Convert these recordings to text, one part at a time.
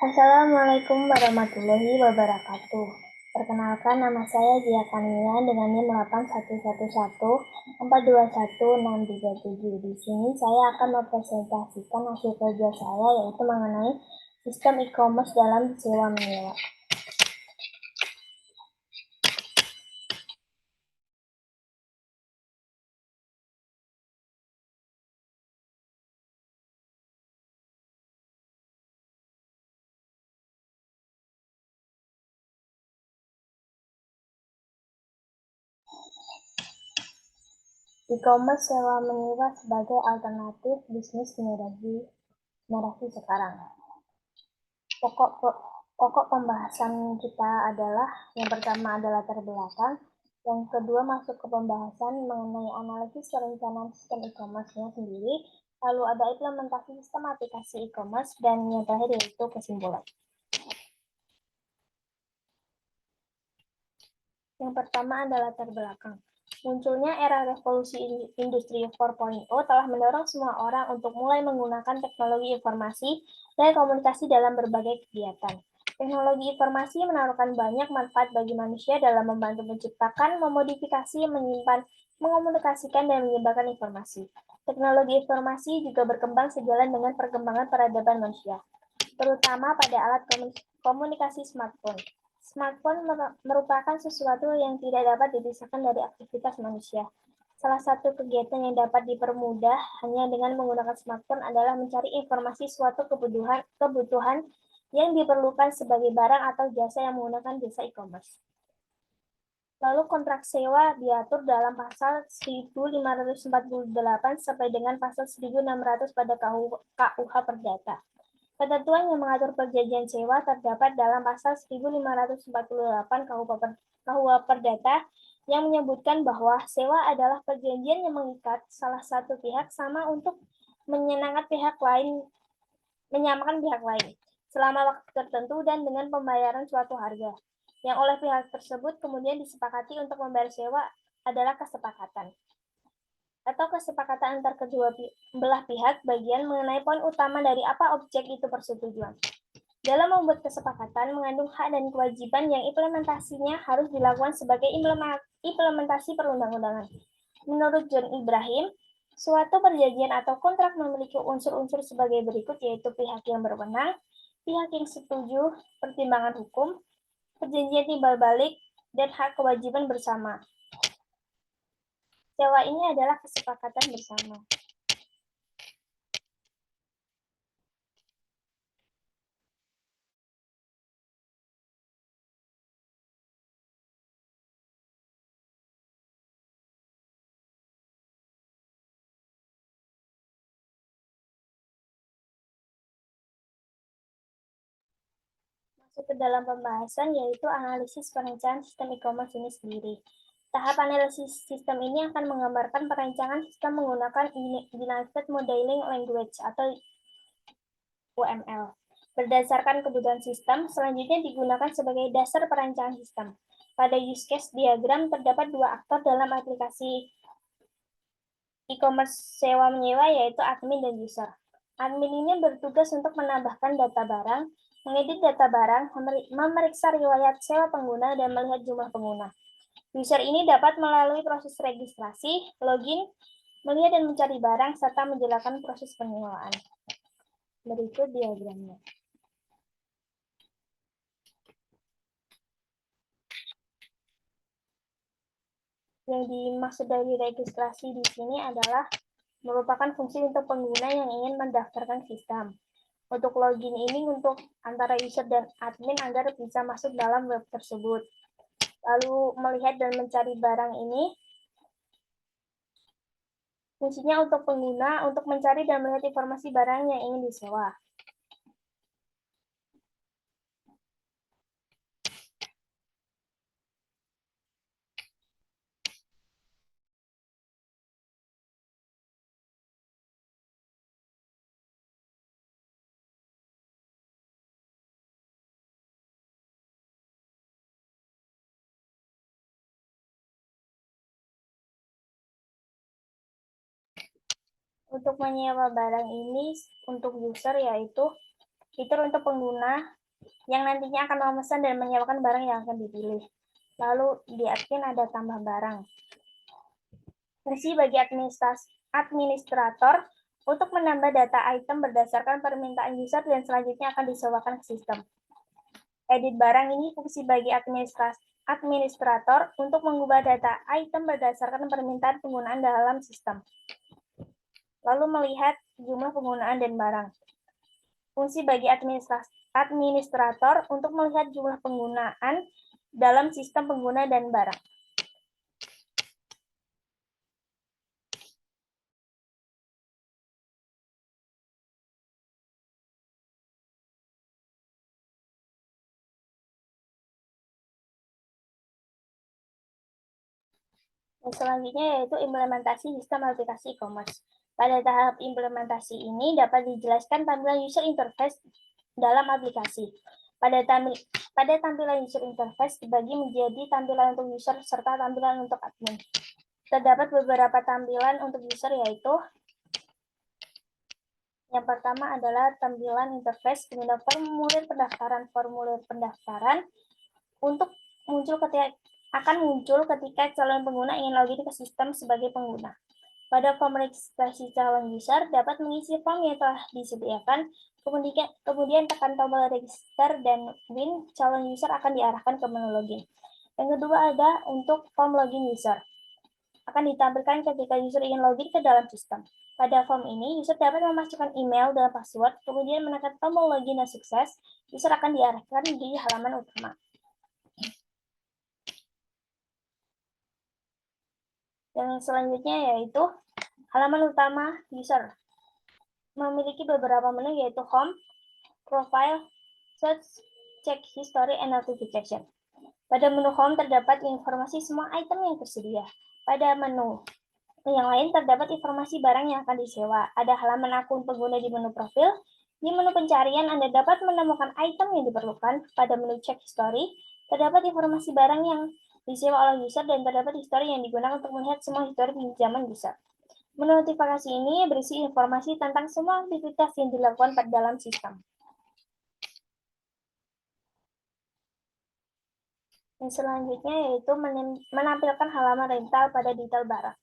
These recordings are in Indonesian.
Assalamualaikum warahmatullahi wabarakatuh. Perkenalkan, nama saya Zia Kamila dengan NIM 81114216337. Di sini saya akan mempresentasikan hasil kerja saya, yaitu mengenai sistem e-commerce dalam sewa menyewa. E-commerce sewa menyewa sebagai alternatif bisnis generasi sekarang. Pokok pembahasan kita adalah yang pertama adalah latar belakang, yang kedua masuk ke pembahasan mengenai analisis perencanaan sistem e-commerce-nya sendiri, lalu ada implementasi sistem aplikasi e-commerce, dan yang terakhir yaitu kesimpulan. Yang pertama adalah latar belakang. Munculnya era revolusi industri 4.0 telah mendorong semua orang untuk mulai menggunakan teknologi informasi dan komunikasi dalam berbagai kegiatan. Teknologi informasi menaruhkan banyak manfaat bagi manusia dalam membantu menciptakan, memodifikasi, menyimpan, mengomunikasikan, dan menyebarkan informasi. Teknologi informasi juga berkembang sejalan dengan perkembangan peradaban manusia, terutama pada alat komunikasi smartphone. Smartphone merupakan sesuatu yang tidak dapat dipisahkan dari aktivitas manusia. Salah satu kegiatan yang dapat dipermudah hanya dengan menggunakan smartphone adalah mencari informasi suatu kebutuhan yang diperlukan sebagai barang atau jasa yang menggunakan jasa e-commerce. Lalu kontrak sewa diatur dalam pasal 1548 sampai dengan pasal 1600 pada KUH Perdata. Ketentuan yang mengatur perjanjian sewa terdapat dalam pasal 1548 KUH Perdata yang menyebutkan bahwa sewa adalah perjanjian yang mengikat salah satu pihak sama untuk menyamakan pihak lain selama waktu tertentu dan dengan pembayaran suatu harga, yang oleh pihak tersebut kemudian disepakati untuk membayar sewa adalah kesepakatan antar kedua belah pihak bagian mengenai poin utama dari apa objek itu persetujuan. Dalam membuat kesepakatan mengandung hak dan kewajiban yang implementasinya harus dilakukan sebagai implementasi perundang-undangan. Menurut John Ibrahim, suatu perjanjian atau kontrak memiliki unsur-unsur sebagai berikut, yaitu pihak yang berwenang, pihak yang setuju, pertimbangan hukum, perjanjian timbal balik, dan hak kewajiban bersama. Sewa ini adalah kesepakatan bersama. Masuk ke dalam pembahasan, yaitu analisis perencanaan sistem e-commerce ini sendiri. Tahap analisis sistem ini akan menggambarkan perencanaan sistem menggunakan Unified Modeling Language atau UML. Berdasarkan kebutuhan sistem, selanjutnya digunakan sebagai dasar perencanaan sistem. Pada use case diagram terdapat dua aktor dalam aplikasi e-commerce sewa menyewa, yaitu admin dan user. Admin ini bertugas untuk menambahkan data barang, mengedit data barang, memeriksa riwayat sewa pengguna, dan melihat jumlah pengguna. User ini dapat melalui proses registrasi, login, melihat dan mencari barang, serta menjalankan proses penyewaan. Berikut diagramnya. Yang dimaksud dari registrasi di sini adalah merupakan fungsi untuk pengguna yang ingin mendaftarkan sistem. Untuk login ini untuk antara user dan admin agar bisa masuk dalam web tersebut. Lalu melihat dan mencari barang ini fungsinya untuk pengguna untuk mencari dan melihat informasi barang yang ingin disewa. Untuk menyewa barang ini untuk user yaitu fitur untuk pengguna yang nantinya akan memesan dan menyewakan barang yang akan dipilih. Lalu di admin ada tambah barang. Fungsi bagi administrator untuk menambah data item berdasarkan permintaan user dan selanjutnya akan disewakan ke sistem. Edit barang ini fungsi bagi administrator untuk mengubah data item berdasarkan permintaan penggunaan dalam sistem. Lalu melihat jumlah penggunaan dan barang. Fungsi bagi administrator untuk melihat jumlah penggunaan dalam sistem pengguna dan barang. Dan selanjutnya yaitu implementasi sistem aplikasi e-commerce. Pada tahap implementasi ini dapat dijelaskan tampilan user interface dalam aplikasi. Pada tampilan user interface dibagi menjadi tampilan untuk user serta tampilan untuk admin. Terdapat beberapa tampilan untuk user yaitu yang pertama adalah tampilan interface, kemudian formulir pendaftaran untuk akan muncul ketika calon pengguna ingin login ke sistem sebagai pengguna. Pada form registrasi calon user dapat mengisi form yang telah disediakan, kemudian tekan tombol register dan win, calon user akan diarahkan ke menu login. Yang kedua ada untuk form login user. Akan ditampilkan ketika user ingin login ke dalam sistem. Pada form ini, user dapat memasukkan email dan password, kemudian menekan tombol login dan sukses, user akan diarahkan di halaman utama. Yang selanjutnya yaitu halaman utama user. Memiliki beberapa menu yaitu Home, Profile, Search, Check History, and Notification. Pada menu Home terdapat informasi semua item yang tersedia. Pada menu yang lain terdapat informasi barang yang akan disewa. Ada halaman akun pengguna di menu profil. Di menu pencarian Anda dapat menemukan item yang diperlukan. Pada menu Check History terdapat informasi barang yang disewa oleh user dan terdapat histori yang digunakan untuk melihat semua histori pinjaman user. Menu notifikasi ini berisi informasi tentang semua aktivitas yang dilakukan pada dalam sistem. Yang selanjutnya yaitu menampilkan halaman rental pada detail barang.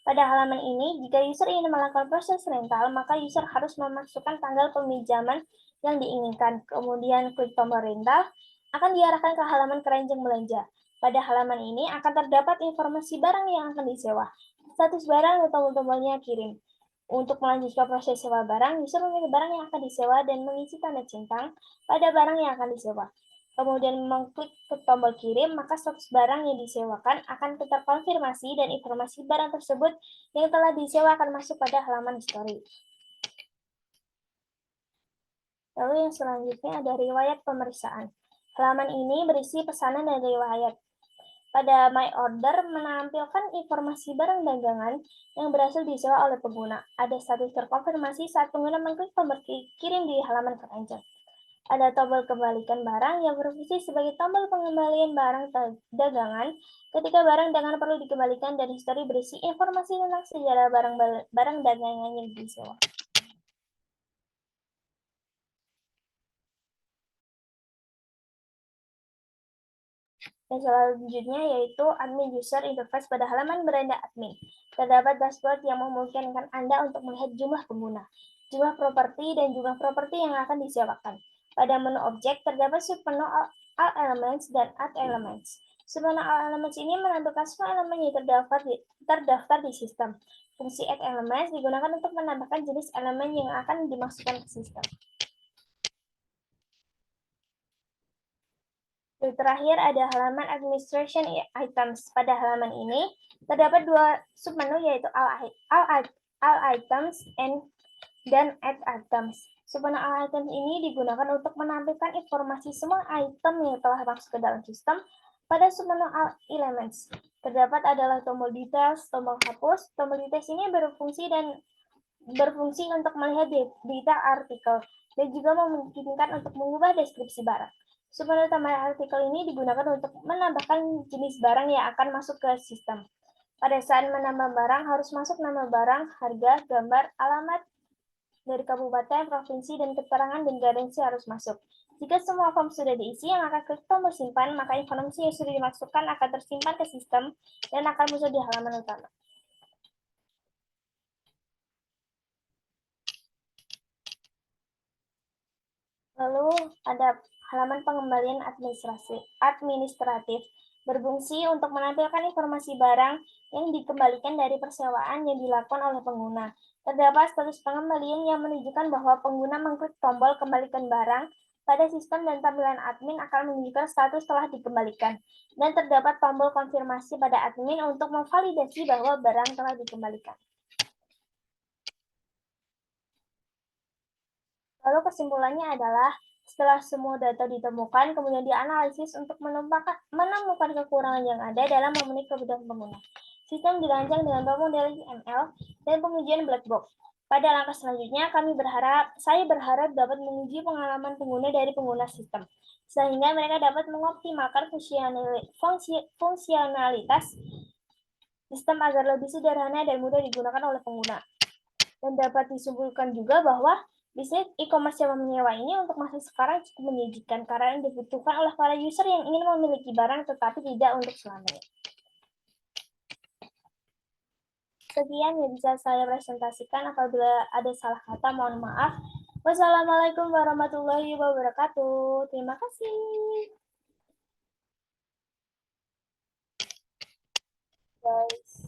Pada halaman ini, jika user ingin melakukan proses rental, maka user harus memasukkan tanggal peminjaman yang diinginkan. Kemudian klik tombol rental, akan diarahkan ke halaman keranjang belanja. Pada halaman ini akan terdapat informasi barang yang akan disewa, status barang atau tombolnya kirim. Untuk melanjutkan proses sewa barang, user memilih barang yang akan disewa dan mengisi tanda centang pada barang yang akan disewa. Kemudian mengklik ke tombol kirim, maka status barang yang disewakan akan terkonfirmasi dan informasi barang tersebut yang telah disewa akan masuk pada halaman history. Lalu yang selanjutnya ada riwayat pemeriksaan. Halaman ini berisi pesanan dan riwayat. Pada My Order menampilkan informasi barang dagangan yang berhasil disewa oleh pengguna. Ada status terkonfirmasi saat pengguna mengklik tombol kirim di halaman keranjang. Ada tombol kembalikan barang yang berfungsi sebagai tombol pengembalian barang dagangan ketika barang dagangan perlu dikembalikan dan histori berisi informasi tentang sejarah barang dagangan yang disewa. Yang selanjutnya yaitu admin user interface pada halaman beranda admin. Terdapat dashboard yang memungkinkan Anda untuk melihat jumlah pengguna, jumlah properti, dan jumlah properti yang akan disewakan. Pada menu objek terdapat submenu all elements dan add elements. Submenu all elements ini menampilkan semua elemen yang terdaftar di sistem. Fungsi add elements digunakan untuk menambahkan jenis elemen yang akan dimasukkan ke sistem. Terakhir ada halaman administration items. Pada halaman ini terdapat dua submenu yaitu all items dan add items. Submenu all items ini digunakan untuk menampilkan informasi semua item yang telah masuk ke dalam sistem. Pada submenu all elements terdapat adalah tombol details, tombol hapus. Tombol details ini berfungsi untuk melihat detail artikel dan juga memungkinkan untuk mengubah deskripsi barang. Submenu tambahan artikel ini digunakan untuk menambahkan jenis barang yang akan masuk ke sistem. Pada saat menambah barang, harus masuk nama barang, harga, gambar, alamat, dari kabupaten, provinsi, dan keterangan dan garansi harus masuk. Jika semua form sudah diisi, yang akan klik tombol simpan, maka informasi yang sudah dimasukkan akan tersimpan ke sistem dan akan muncul di halaman utama. Lalu ada halaman pengembalian administratif berfungsi untuk menampilkan informasi barang yang dikembalikan dari persewaan yang dilakukan oleh pengguna. Terdapat status pengembalian yang menunjukkan bahwa pengguna mengklik tombol kembalikan barang pada sistem dan tampilan admin akan menunjukkan status telah dikembalikan. Dan terdapat tombol konfirmasi pada admin untuk memvalidasi bahwa barang telah dikembalikan. Lalu kesimpulannya adalah setelah semua data ditemukan, kemudian dianalisis untuk menemukan kekurangan yang ada dalam memenuhi kebutuhan pengguna. Sistem dirancang dengan pemodelan ML dan pengujian black box. Pada langkah selanjutnya, saya berharap dapat menguji pengalaman pengguna dari pengguna sistem, sehingga mereka dapat mengoptimalkan fungsionalitas sistem agar lebih sederhana dan mudah digunakan oleh pengguna. Dan dapat disimpulkan juga bahwa bisnis e-commerce yang menyewa ini untuk masa sekarang cukup menjanjikan karena dibutuhkan oleh para user yang ingin memiliki barang tetapi tidak untuk selamanya. Sekian yang bisa saya presentasikan. Apabila ada salah kata, mohon maaf. Wassalamualaikum warahmatullahi wabarakatuh. Terima kasih. Guys.